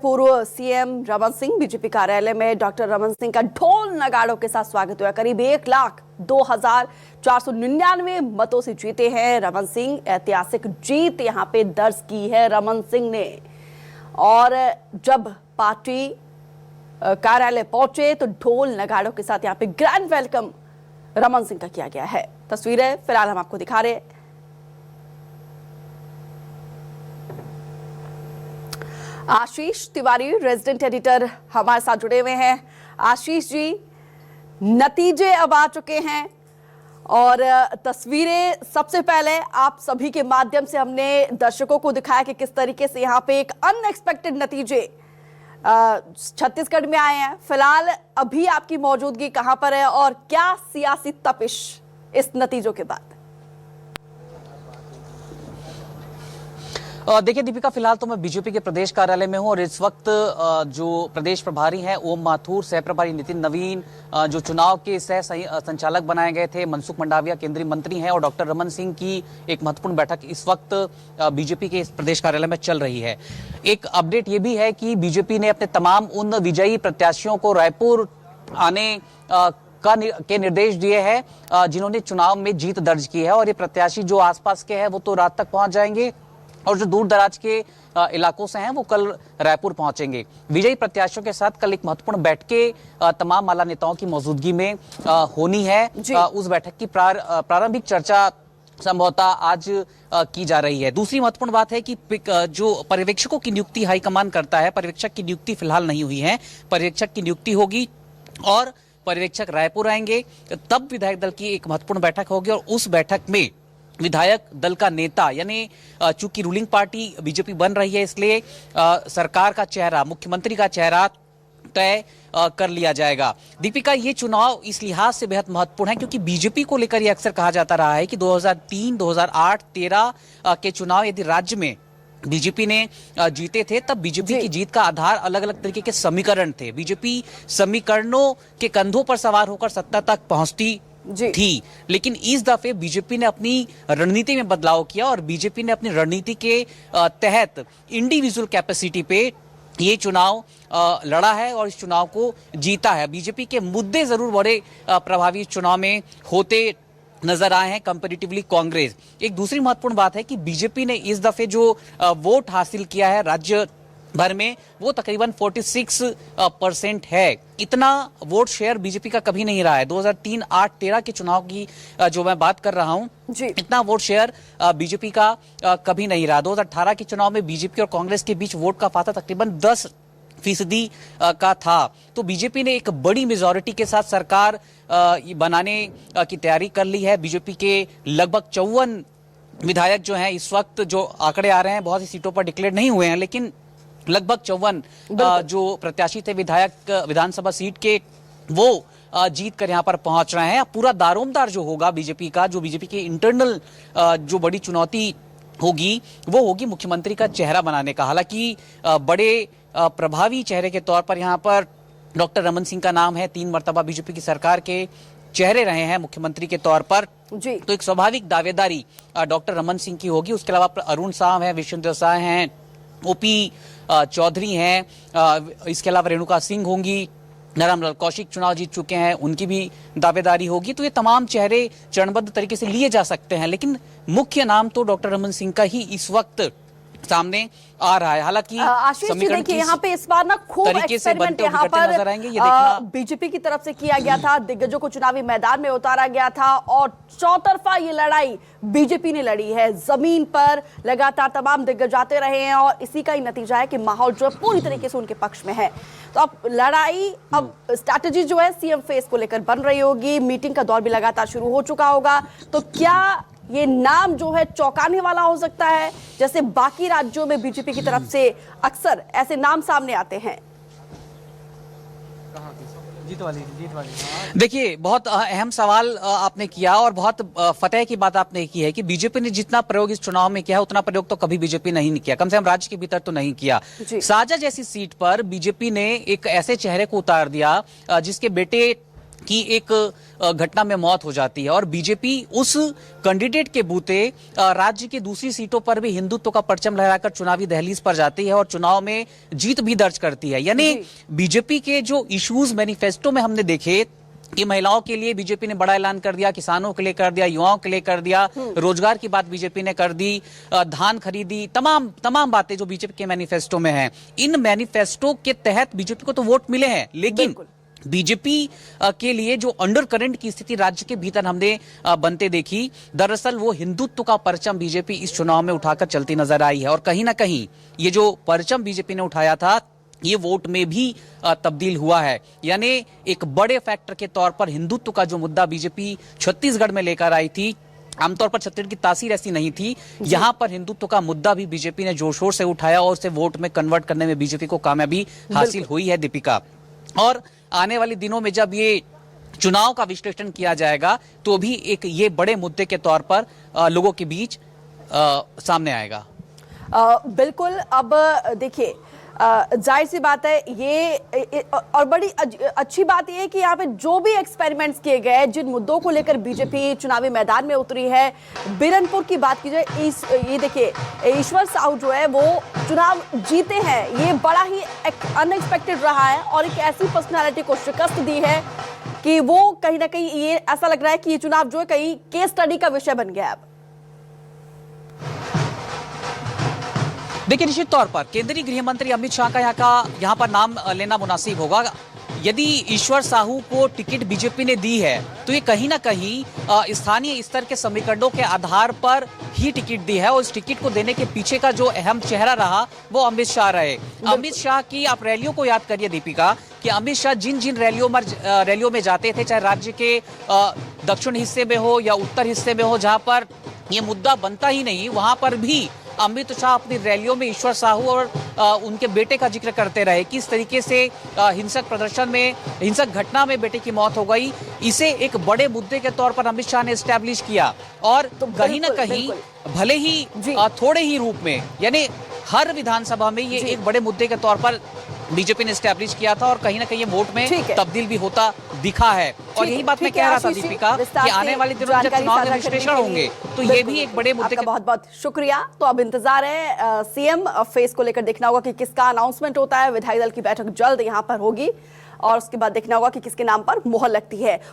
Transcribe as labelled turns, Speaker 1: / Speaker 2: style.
Speaker 1: पूर्व CM Raman Singh BJP कार्यालय में डॉक्टर रमन सिंह का ढोल नगाड़ों के साथ स्वागत हुआ। करीब 1,02,499 मतों से जीते हैं रमन सिंह। ऐतिहासिक जीत यहां पे दर्ज की है रमन सिंह ने। और जब पार्टी कार्यालय पहुंचे तो ढोल नगाड़ों के साथ यहां पे ग्रैंड वेलकम रमन सिंह का किया गया है। तस्वीरें फिलहाल हम आपको दिखा रहे हैं। आशीष तिवारी रेजिडेंट एडिटर हमारे साथ जुड़े हुए हैं। आशीष जी, नतीजे अब आ चुके हैं और तस्वीरें सबसे पहले आप सभी के माध्यम से हमने दर्शकों को दिखाया कि किस तरीके से यहाँ पे एक अनएक्सपेक्टेड नतीजे छत्तीसगढ़ में आए हैं। फिलहाल अभी आपकी मौजूदगी कहां पर है और क्या सियासी तपिश इस नतीजों के बाद?
Speaker 2: देखिए दीपिका, फिलहाल तो मैं बीजेपी के प्रदेश कार्यालय में हूं और इस वक्त जो प्रदेश प्रभारी हैं ओम माथुर, सह प्रभारी नितिन नवीन, जो चुनाव के सह संचालक बनाए गए थे मनसुख मंडाविया केंद्रीय मंत्री हैं, और डॉक्टर रमन सिंह की एक महत्वपूर्ण बैठक इस वक्त बीजेपी के इस प्रदेश कार्यालय में चल रही है। एक अपडेट ये भी है कि बीजेपी ने अपने तमाम उन विजयी प्रत्याशियों को रायपुर आने के निर्देश दिए हैं जिन्होंने चुनाव में जीत दर्ज की है, और ये प्रत्याशी जो आसपास के हैं वो तो रात तक पहुंच जाएंगे और जो दूर दराज के इलाकों से हैं वो कल रायपुर पहुंचेंगे। विजयी प्रत्याशियों के साथ कल एक महत्वपूर्ण बैठक तमाम माला नेताओं की मौजूदगी में होनी है। उस बैठक की प्रारंभिक चर्चा संभवतः आज की जा रही है। दूसरी महत्वपूर्ण बात है कि जो पर्यवेक्षकों की नियुक्ति हाईकमान करता है, पर्यवेक्षक की नियुक्ति फिलहाल नहीं हुई है। पर्यवेक्षक की नियुक्ति होगी और पर्यवेक्षक रायपुर आएंगे, तब विधायक दल की एक महत्वपूर्ण बैठक होगी और उस बैठक में विधायक दल का नेता, यानी चूंकि रूलिंग पार्टी बीजेपी बन रही है इसलिए सरकार का चेहरा, मुख्यमंत्री का चेहरा तय कर लिया जाएगा। दीपिका, ये चुनाव इस लिहाज से बेहद महत्वपूर्ण है क्योंकि बीजेपी को लेकर ये अक्सर कहा जाता रहा है कि 2003, 2008, 2013 के चुनाव यदि राज्य में बीजेपी ने जीते थे तब बीजेपी की जीत का आधार अलग अलग तरीके के समीकरण थे। बीजेपी समीकरणों के कंधों पर सवार होकर सत्ता तक पहुंचती थी, लेकिन इस दफे बीजेपी ने अपनी रणनीति में बदलाव किया और बीजेपी ने अपनी रणनीति के तहत इंडिविजुअल कैपेसिटी पे ये चुनाव लड़ा है और इस चुनाव को जीता है। बीजेपी के मुद्दे जरूर बड़े प्रभावी चुनाव में होते नजर आए हैं कंपैरेटिवली कांग्रेस। एक दूसरी महत्वपूर्ण बात है कि बीजेपी ने इस दफे जो वोट हासिल किया है राज्य भर में वो तकरीबन 46% है। इतना वोट शेयर बीजेपी का कभी नहीं रहा है। 2003, 8, 13 के चुनाव की जो मैं बात कर रहा हूं, इतना वोट शेयर बीजेपी का कभी नहीं रहा। 2018 के चुनाव में बीजेपी और कांग्रेस के बीच वोट का फासला तकरीबन 10% का था। तो बीजेपी ने एक बड़ी मेजॉरिटी के साथ सरकार बनाने की तैयारी कर ली है। बीजेपी के लगभग 54 विधायक जो हैं इस वक्त, जो आंकड़े आ रहे हैं, बहुत सी सीटों पर डिक्लेयर नहीं हुए हैं, लेकिन लगभग 54 जो प्रत्याशी थे विधायक विधानसभा सीट के, वो जीत कर यहाँ पर पहुंच रहे हैं। पूरा दारोमदार जो होगा बीजेपी का, जो बीजेपी की इंटरनल जो बड़ी चुनौती होगी वो होगी मुख्यमंत्री का चेहरा बनाने का। हालांकि बड़े प्रभावी चेहरे के तौर पर यहाँ पर डॉक्टर रमन सिंह का नाम है। 3 मर्तबा बीजेपी की सरकार के चेहरे रहे हैं मुख्यमंत्री के तौर पर, तो एक स्वाभाविक दावेदारी डॉक्टर रमन सिंह की होगी। उसके अलावा अरुण साव है, विश्वेंद्र साह हैं, ओपी चौधरी हैं, इसके अलावा रेणुका सिंह होंगी, नारायण कौशिक चुनाव जीत चुके हैं, उनकी भी दावेदारी होगी। तो ये तमाम चेहरे चरणबद्ध तरीके से लिए जा सकते हैं, लेकिन मुख्य नाम तो डॉक्टर रमन सिंह का ही इस वक्त सामने आ रहा है। हालांकि
Speaker 1: आशीष जी, देखिए यहाँ पे इस बार ना खूब एक्सपेरिमेंट यहाँ पर बीजेपी की तरफ से किया गया था। दिग्गजों को चुनावी मैदान में उतारा गया था और चौतरफा ये लड़ाई बीजेपी ने लड़ी है। जमीन पर लगातार तमाम दिग्गज आते रहे हैं और इसी का ही नतीजा है कि माहौल जो पूरी तरीके से उनके पक्ष में है। तो अब लड़ाई, अब स्ट्रैटेजी जो है सीएम फेस को लेकर बन रही होगी। मीटिंग का दौर भी लगातार शुरू हो चुका होगा। तो क्या ये नाम जो है चौंकाने वाला हो सकता है, जैसे बाकी राज्यों में बीजेपी की तरफ से अक्सर ऐसे नाम सामने आते हैं?
Speaker 2: जीत वाली। देखिए, बहुत अहम सवाल आपने किया और बहुत फतेह की बात आपने की है कि बीजेपी ने जितना प्रयोग इस चुनाव में किया उतना प्रयोग तो कभी बीजेपी नहीं किया, कम से कम राज्य के भीतर तो नहीं किया। साजा जैसी सीट पर बीजेपी ने एक ऐसे चेहरे को उतार दिया जिसके बेटे की एक घटना में मौत हो जाती है और बीजेपी उस कैंडिडेट के बूते राज्य की दूसरी सीटों पर भी हिंदुत्व का परचम लहराकर चुनावी दहलीज पर जाती है और चुनाव में जीत भी दर्ज करती है। यानी बीजेपी के जो इश्यूज मैनिफेस्टो में हमने देखे कि महिलाओं के लिए बीजेपी ने बड़ा ऐलान कर दिया, किसानों के लिए कर दिया, युवाओं के लिए कर दिया, रोजगार की बात बीजेपी ने कर दी, धान खरीदी, तमाम बातें जो बीजेपी के मैनिफेस्टो में हैं। इन मैनिफेस्टो के तहत बीजेपी को तो वोट मिले हैं, लेकिन बीजेपी के लिए जो अंडर करंट की स्थिति राज्य के भीतर हमने बनते देखी, दरअसल वो हिंदुत्व का परचम बीजेपी इस चुनाव में उठाकर चलती नजर आई है और कहीं ना कहीं ये जो परचम बीजेपी ने उठाया था ये वोट में भी तब्दील हुआ है। यानी एक बड़े फैक्टर के तौर पर हिंदुत्व का जो मुद्दा बीजेपी छत्तीसगढ़ में लेकर आई थी, आमतौर पर छत्तीसगढ़ की तासीर ऐसी नहीं थी, यहां पर हिंदुत्व का मुद्दा भी बीजेपी ने जोर शोर से उठाया और उसे वोट में कन्वर्ट करने में बीजेपी को कामयाबी हासिल हुई है दीपिका। और आने वाले दिनों में जब ये चुनाव का विश्लेषण किया जाएगा तो भी एक ये बड़े मुद्दे के तौर पर लोगों के बीच सामने आएगा।
Speaker 1: बिल्कुल। अब देखिए, जाहिर सी बात है ये और बड़ी अच्छी बात ये है कि यहाँ पे जो भी एक्सपेरिमेंट्स किए गए, जिन मुद्दों को लेकर बीजेपी चुनावी मैदान में उतरी है, बिरनपुर की बात की जाए, ये देखिए ईश्वर साहू जो है वो चुनाव जीते हैं, ये बड़ा ही अनएक्सपेक्टेड रहा है और एक ऐसी पर्सनालिटी को शिकस्त दी है कि वो कहीं ना कहीं ये ऐसा लग रहा है कि ये चुनाव जो है कहीं केस स्टडी का विषय बन गया है। अब
Speaker 2: देखिए, निश्चित तौर पर केंद्रीय गृह मंत्री अमित शाह का यहाँ पर नाम लेना मुनासिब होगा। यदि ईश्वर साहू को टिकट बीजेपी ने दी है तो ये कहीं ना कहीं स्थानीय स्तर के समीकरणों के आधार पर ही टिकट दी है और इस टिकट को देने के पीछे का जो अहम चेहरा रहा वो अमित शाह रहे। अमित शाह की आप रैलियों को याद करिए दीपिका, कि अमित शाह जिन जिन रैलियों में जाते थे, चाहे राज्य के दक्षिण हिस्से में हो या उत्तर हिस्से में हो, जहां पर ये मुद्दा बनता ही नहीं, वहां पर भी अमित शाह अपनी रैलियों में ईश्वर साहू और उनके बेटे का जिक्र करते रहे। किस तरीके से हिंसक प्रदर्शन में, हिंसक घटना में बेटे की मौत हो गई, इसे एक बड़े मुद्दे के तौर पर अमित शाह ने एस्टैब्लिश किया और तो कहीं ना कहीं भले ही थोड़े ही रूप में, यानी हर विधानसभा में ये एक बड़े मुद्दे के तौर पर बीजेपी ने एस्टैब्लिश किया था और कहीं ना कहीं ये वोट में तब्दील भी होता दिखा है। और यही बात मैं कह रहा था दीपिका कि आने वाले दिनों में जब चुनाव के विश्लेषण होंगे तो ये भी एक बड़े मुद्दे।
Speaker 1: बहुत बहुत शुक्रिया। तो अब इंतजार है सीएम फेस को लेकर, देखना होगा कि किसका अनाउंसमेंट होता है। विधायक दल की बैठक जल्द यहाँ पर होगी और उसके बाद देखना होगा कि किसके नाम पर मुहर लगती है।